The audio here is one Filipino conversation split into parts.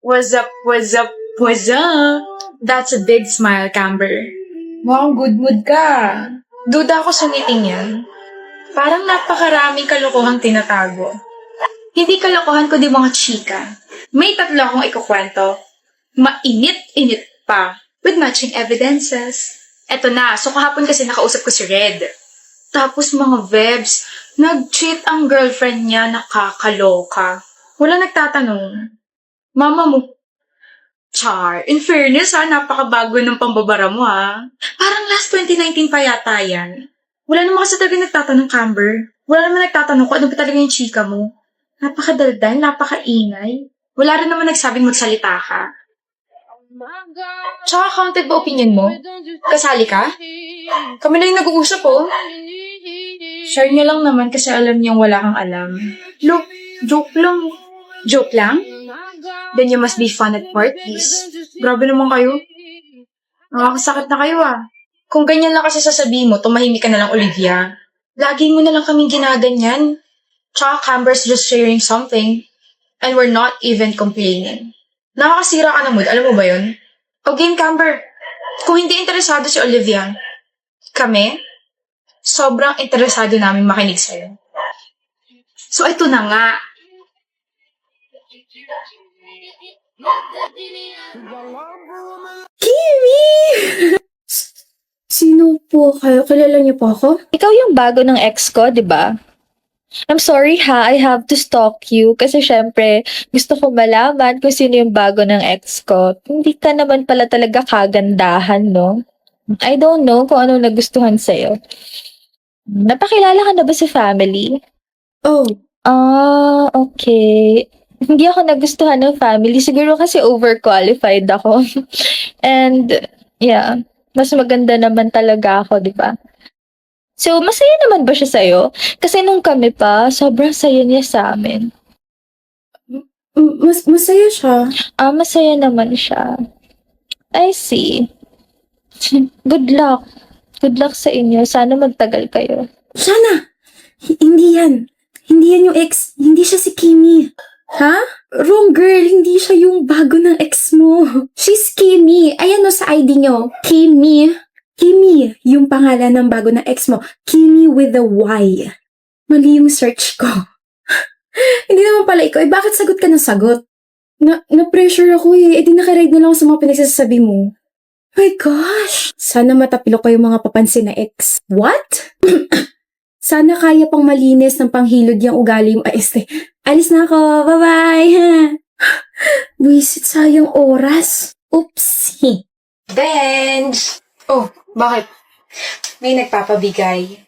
What's up, what's up, what's up? That's a big smile, Camber. Mukhang good mood ka. Duda ako sa meeting yan. Parang napakaraming kalokohang tinatago. Hindi kalokohan kundi mga chika. May tatlo akong ikukwento. Mainit-init pa. With matching evidences. Eto na, so kahapon kasi nakausap ko si Red. Tapos mga vebs, nag-cheat ang girlfriend niya, nakakaloka. Wala nagtatanong. Mama mo. Char, in fairness napakabago ng pambabara mo Parang last 2019 pa yata yan. Wala naman kasi talaga nagtatanong, Camber. Wala naman nagtatanong kung ano ba talaga yung chika mo. Napakadaldal, napakaingay. Wala rin naman nagsabing magsalita ka. Tsaka counted ba opinion mo? Kasali ka? Kami na yung nag-uusap Share niya lang naman kasi alam niyang wala kang alam. Look, joke lang. Joke lang? Then you must be fun at parties. Grabe naman kayo. Nakakasakit na kayo Kung ganyan lang kasi sasabihin mo, tumahimik ka na lang, Olivia. Lagi mo na lang kaming ginaganyan. Tsaka Camber's just sharing something. And we're not even complaining. Nakakasira ka na mood, alam mo ba yun? O game, Camber. Kung hindi interesado si Olivia, kami, sobrang interesado namin makinig sa'yo. So ito na nga. Kimi! Sino po kayo? Kilala niyo po ako? Ikaw yung bago ng ex ko, di ba? I'm sorry I have to stalk you kasi syempre gusto ko malaman kung sino yung bago ng ex ko. Hindi ka naman pala talaga kagandahan, no? I don't know kung ano nagustuhan sa'yo. Napakilala ka na ba sa family? Oh, Okay. Hindi ako nagustuhan ng family. Siguro kasi overqualified ako. And, yeah. Mas maganda naman talaga ako, di ba? So, masaya naman ba siya sa'yo? Kasi nung kami pa, sobrang saya niya sa amin. masaya siya. Masaya naman siya. I see. Good luck. Good luck sa inyo. Sana magtagal kayo. Sana! Hindi yan. Hindi yan yung ex. Hindi siya si Kimi. Ha? Wrong girl. Hindi siya yung bago ng ex mo. She's Kimi. Ayan sa ID nyo. Kimi. Kimi, yung pangalan ng bago ng ex mo. Kimi with a Y. Mali yung search ko. Hindi naman pala ikaw. Bakit sagot ka ng sagot? Na-pressure ako di nakaride na lang ako sa mga pinagsasabi mo. My gosh! Sana matapilo ko yung mga papansin na ex. What? Sana kaya pang malinis ng panghilod yung ugali mo. Alis na ako. Bye-bye! Wisit, sayang oras. Oopsie. Benj! Oh, bakit? May nagpapabigay.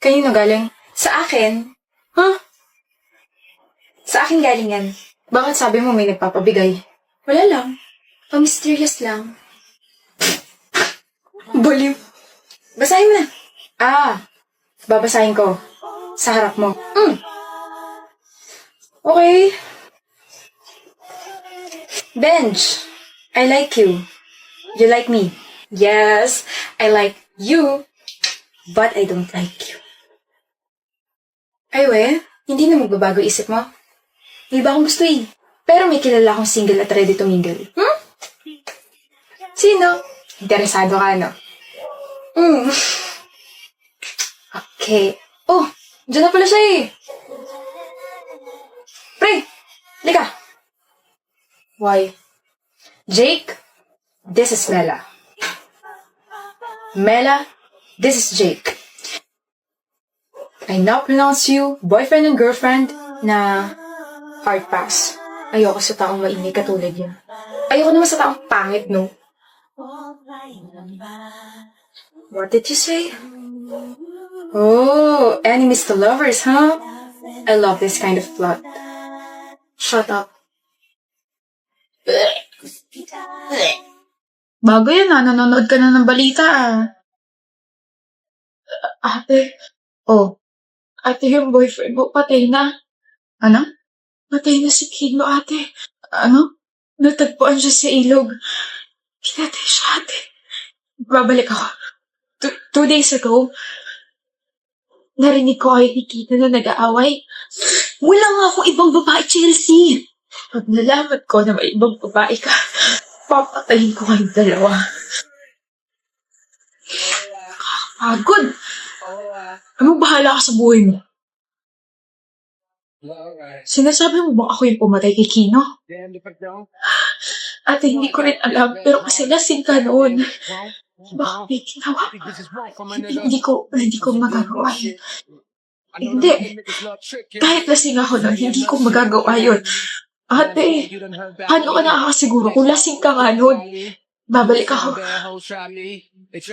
Kanino galing? Sa akin? Huh? Sa akin galing yan. Bakit sabi mo may nagpapabigay? Wala lang. Mysterious lang. Baliw. Basahin mo na. Babasahin ko. Sa harap mo. Okay. Benj, I like you. You like me. Yes, I like you. But I don't like you. Ay hindi na magbabago isip mo. May iba akong gusto Pero may kilala akong single at ready to mingle. Sino? Interesado ka, no? Okay. Oh, dyan na pala siya Pre, lika. Why? Jake, this is Mela. Mela, this is Jake. I now pronounce you boyfriend and girlfriend na hard pass. Ayoko sa taong mainig katulad niya. Ayoko naman sa taong pangit, no? What did you say? Oh, enemies to lovers, huh? I love this kind of plot. Shut up. Bago yan nanonood ka na ng balita Ate. Oh, ate yung boyfriend mo, patay na. Ano? Patay na si Kino, ate. Ano? Natagpuan siya sa ilog. Pinatay siya, ate. Babalik ako. 2 days ago, narinig ko kayo ni Kino na nag-aaway. Wala nga akong ibang babae, Chelsea. Pag nalaman ko na may ibang babae ka, papatayin ko kayong dalawa. Pagod! Ano bahala ka sa buhay mo? Sinasabi mo bang ako yung pumatay kay Kino? Ate, hindi ko rin alam, pero kasi lasing ka noon. Baka may ginawa. Hindi ko magagawa yun. Hindi. Kahit lasing ako noon, hindi ko magagawa yun. Ate, paano ka nakakasiguro kung lasing ka nga noon? Babalik ako.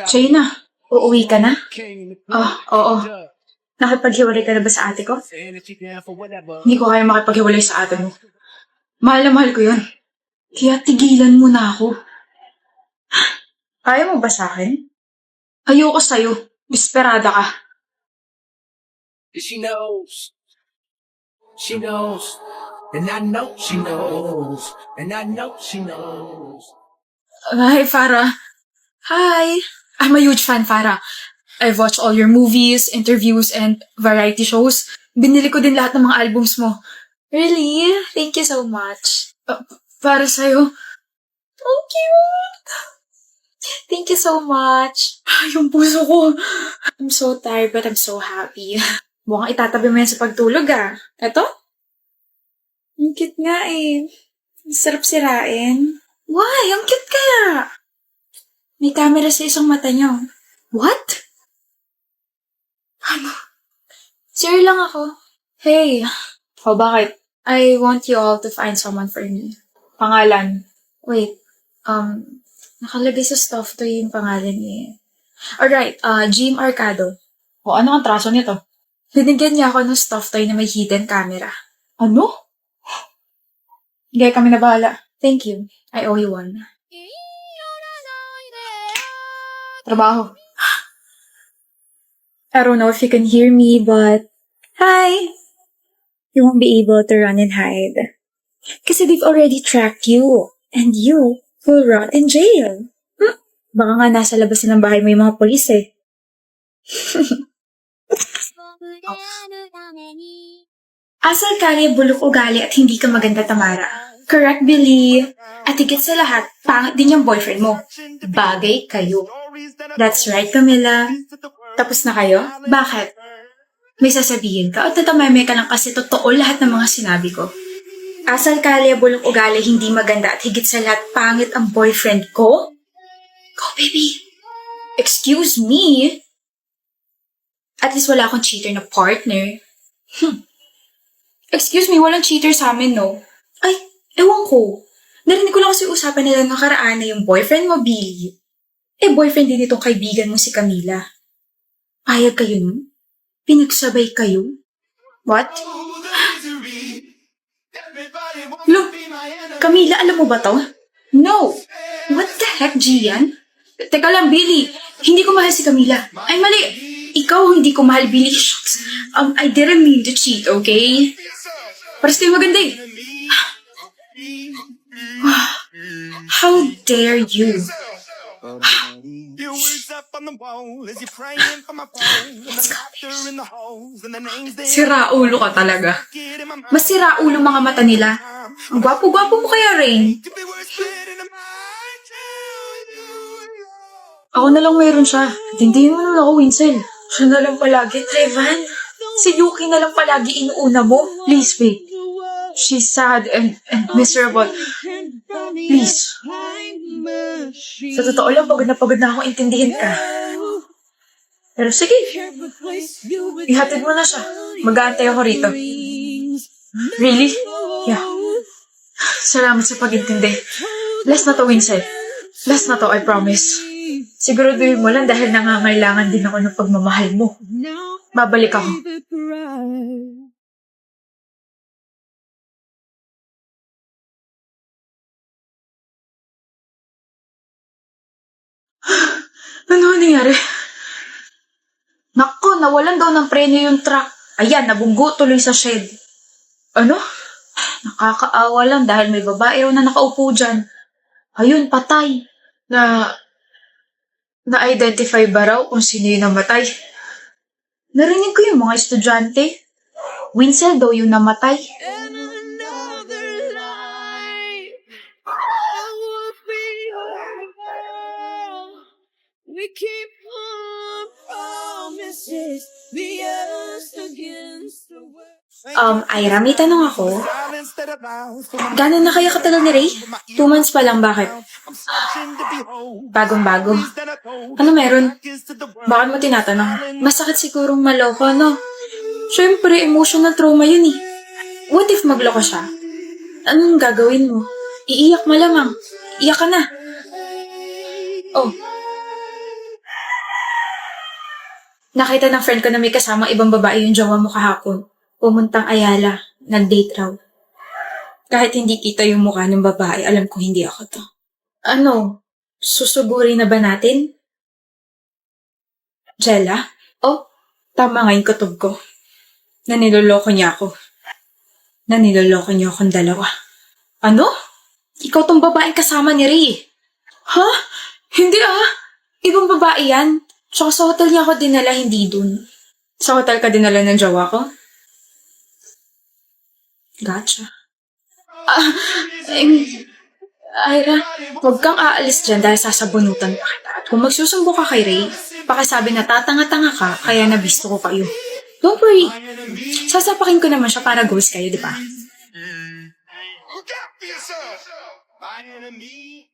China, uuwi ka na? Oo. Nakipaghiwalay ka na ba sa ate ko? Hindi ko kaya makipaghiwalay sa ate mo. Mahal na mahal ko yun. Kaya tigilan mo na ako. Ayaw mo ba sa akin? Ayoko sa'yo. Desperada ka. She knows. She knows. And I know she knows. And I know she knows. Hi, Farah. Hi. I'm a huge fan, Farah. I've watched all your movies, interviews, and variety shows. Binili ko din lahat ng mga albums mo. Really? Thank you so much. Para sa'yo. Oh, cute. Thank you so much. Yung puso ko. I'm so tired but I'm so happy. Mukhang itatabi mo yan sa pagtulog Eto? Ang cute nga eh. Ang sarap sirain. Why? Ang cute kaya. May camera sa isang mata niyo. What? Ano? Sir lang ako. Hey. Bakit? I want you all to find someone for me. Pangalan. Wait. Nakalagay sa stuff to yung pangalan eh. Alright, Jim Arcado. Ano ang traso nito? Binigyan niya ako ng stuff toy na may hidden camera. Ano? Hindi kami na bahala. Thank you. I owe you one. Trabaho. I don't know if you can hear me, but... Hi! You won't be able to run and hide. Kasi they've already tracked you. And you will rot in jail. Baka nga nasa labas na ng bahay mo yung mga polis eh. Asal kali, bulok ugali at hindi ka maganda, Tamara. Correct, Billy. At higit sa lahat, pangit din yung boyfriend mo. Bagay kayo. That's right, Camila. Tapos na kayo? Bakit? May sasabihin ka o tatameme ka lang kasi totoo lahat ng mga sinabi ko. Asal kali, bulok ugali, hindi maganda at higit sa lahat, pangit ang boyfriend ko? Go, baby. Excuse me? At least wala akong cheater na partner. Excuse me, walang cheater sa amin, no? Ay, ewan ko. Narinig ko lang kasi usapan nila nakaraan na yung boyfriend mo, Billy. Boyfriend din itong kaibigan mo si Camila. Payag kayo nun? Pinagsabay kayo? What? Look, Camila, alam mo ba to? No. What the heck, Gian? Teka lang, Billy. Hindi ko mahal si Camila. Ay, mali. Ikaw hindi ko mahal, Billy. Shucks. I didn't mean to cheat, okay? Paras kayo maganda eh. How dare you? Sira ulo ka talaga. Mas sira ulo mga mata nila. Ang gwapo-gwapo mo kaya, Rain. Ako na lang meron siya. Hindi mo na ako, Winsel. Siya na lang palagi. Trevan, si Yuki na lang palagi inuuna mo. Please, wait. She's sad and miserable. Please. Sa totoo lang, pagod na ako intindihin ka. Pero sige. Ihatid mo na siya. Mag-aantay ako rito. Really? Yeah. Salamat sa pag-intindi. Last na to, Winsel. Last na to, I promise. Siguraduhin mo lang dahil nangangailangan din ako ng pagmamahal mo. Babalik ako. Ano nangyari? Nako, nawalan daw ng preno yung truck. Ayan, nabunggo tuloy sa shed. Ano? Nakakaawa lang dahil may babae raw na nakaupo dyan. Ayun, patay. Na-identify ba raw kung sino yung namatay? Narinig ko yung mga estudyante. Winsel daw yung namatay. We keep on promises, the us against the world. Ira, may tanong ako. Gano'n na kayo katagal ni Ray? 2 months pa lang, bakit? Bagong-bago. Ano meron? Bakit mo tinatanong? Masakit sigurong maloko, no? Siyempre, emotional trauma yun eh. What if magloko siya? Anong gagawin mo? Iiyak malamang. Iyak ka na. Oh. Nakita ng friend ko na may kasama ibang babae yung jowa mo kahapon. Pumuntang Ayala. Nag-date raw. Kahit hindi kita yung mukha ng babae, alam ko hindi ako to. Ano? Susuguri na ba natin? Jella? Oh, tama nga yung kutob ko. Naniloloko niya ako. Naniloloko niyo akong dalawa. Ano? Ikaw tong babaeng kasama ni Ray. Ha? Hindi ah. Ibang babae yan. Tsaka sa hotel niya ako dinala, hindi dun. Sa hotel ka dinala ng jowa ko? Gotcha. Ira, huwag kang aalis dyan dahil sasabunutan pa kita. At kung magsusumbo ka kay Ray, pakisabi na tatanga-tanga ka, kaya nabisto ko kayo. Don't worry. Sasapakin ko naman siya para goals kayo, di ba? Look out for yourself! My enemy